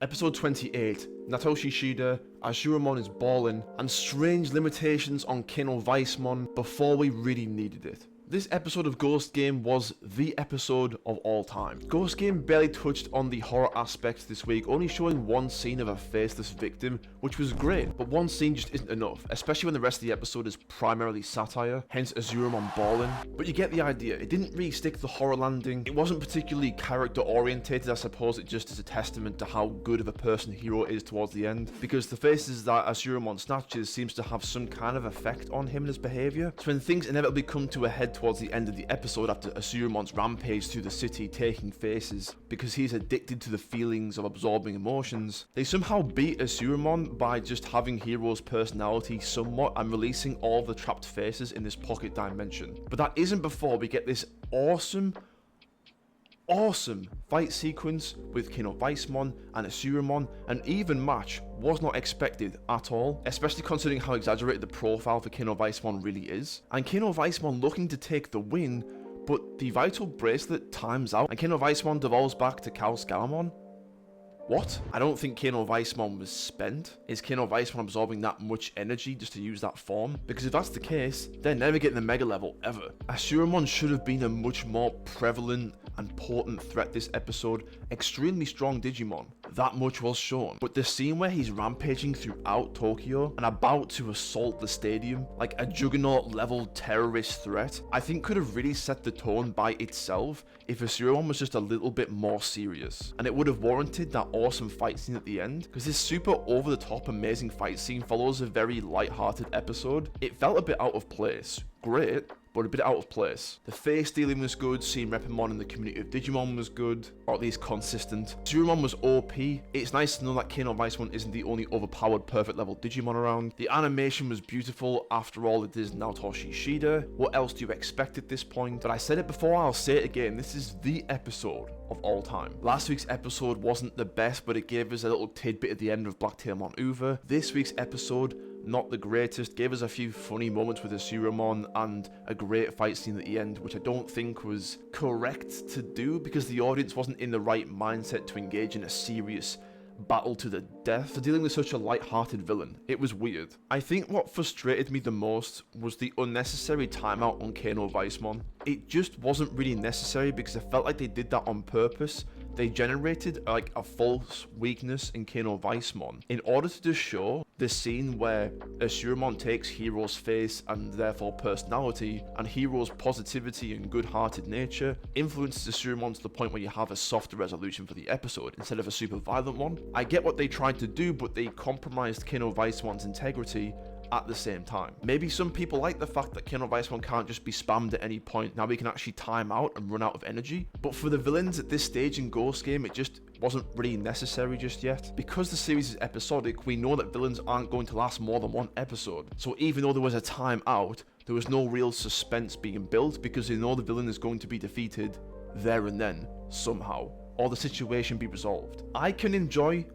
Episode 28, Natoshi Shida, Asuremon is balling, and strange limitations on Canoweissmon before we really needed it. This episode of Ghost Game was the episode of all time. Ghost Game barely touched on the horror aspects this week, only showing one scene of a faceless victim, which was great, but one scene just isn't enough, especially when the rest of the episode is primarily satire, hence Asuremon balling. But you get the idea, it didn't really stick the horror landing, it wasn't particularly character orientated. I suppose it just is a testament to how good of a person Hiro is towards the end, because the faces that Asuremon snatches seems to have some kind of effect on him and his behaviour. So when things inevitably come to a head towards the end of the episode after Asuremon's rampage through the city taking faces because he's addicted to the feelings of absorbing emotions, they somehow beat Asuremon by just having Hiro's personality somewhat and releasing all of the trapped faces in this pocket dimension. But that isn't before we get this awesome fight sequence with Canoweissmon and Asuremon. An even match was not expected at all, especially considering how exaggerated the profile for Canoweissmon really is. And Canoweissmon looking to take the win, but the vital bracelet times out and Canoweissmon devolves back to Canoweissmon. What? I don't think Canoweissmon was spent. Is Canoweissmon absorbing that much energy just to use that form? Because if that's the case, they're never getting the mega level ever. Asuremon should have been a much more prevalent and potent threat this episode. Extremely strong Digimon. That much was shown. But the scene where he's rampaging throughout Tokyo and about to assault the stadium, like a juggernaut level terrorist threat, I think could have really set the tone by itself if Asuremon was just a little bit more serious. And it would have warranted that awesome fight scene at the end, because this super over the top amazing fight scene follows a very light-hearted episode. It felt a bit out of place. Great, but a bit out of place. The face stealing was good, seeing Repamon in the community of Digimon was good, or at least consistent. Asuremon was OP. It's nice to know that Canoweissmon isn't the only overpowered perfect level Digimon around. The animation was beautiful, after all it is Natoshi Shida. What else do you expect at this point? But I said it before, I'll say it again, this is the episode of all time. Last week's episode wasn't the best, but it gave us a little tidbit at the end of Blacktailmon Uva. This week's episode, not the greatest, gave us a few funny moments with Asuremon and a great fight scene at the end, which I don't think was correct to do because the audience wasn't in the right mindset to engage in a serious battle to the death. So dealing with such a light-hearted villain, it was weird. I think what frustrated me the most was the unnecessary timeout on Canoweissmon. It just wasn't really necessary because I felt like they did that on purpose. They generated like a false weakness in Canoweissmon in order to just show the scene where Asuremon takes Hiro's face and therefore personality, and Hiro's positivity and good-hearted nature influences Asuremon to the point where you have a softer resolution for the episode instead of a super violent one. I get what they tried to do, but they compromised Canoweissmon's integrity at the same time. Maybe some people like the fact that Canoweissmon can't just be spammed at any point. Now we can actually time out and run out of energy. But for the villains at this stage in Ghost Game, it just wasn't really necessary just yet. Because the series is episodic, we know that villains aren't going to last more than one episode. So even though there was a time out, there was no real suspense being built because they know the villain is going to be defeated there and then, somehow, or the situation be resolved. I can enjoy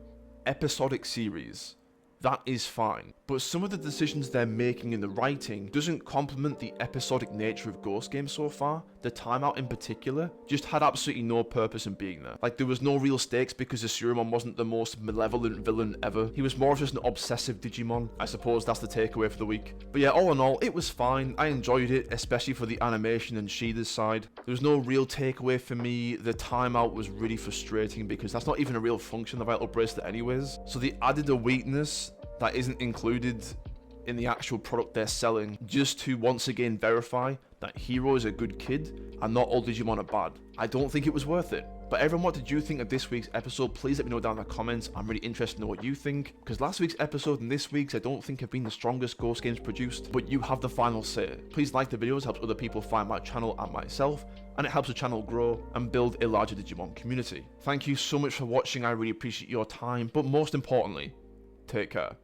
episodic series. That is fine, but some of the decisions they're making in the writing doesn't complement the episodic nature of Ghost Game so far. The timeout in particular just had absolutely no purpose in being there. Like, there was no real stakes because Asuremon wasn't the most malevolent villain ever. He was more of just an obsessive Digimon. I suppose that's the takeaway for the week. But yeah, all in all, it was fine. I enjoyed it, especially for the animation and Shida's side. There was no real takeaway for me. The timeout was really frustrating because that's not even a real function of the Vital Bracelet anyways. So they added a weakness that isn't included in the actual product they're selling just to once again verify that Hiro is a good kid and not all Digimon are bad. I don't think it was worth it. But everyone, what did you think of this week's episode? Please let me know down in the comments. I'm really interested to know what you think, because last week's episode and this week's I don't think have been the strongest Ghost Games produced, but you have the final say. Please like the videos, it helps other people find my channel and myself, and it helps the channel grow and build a larger Digimon community. Thank you so much for watching, I really appreciate your time, but most importantly, take care.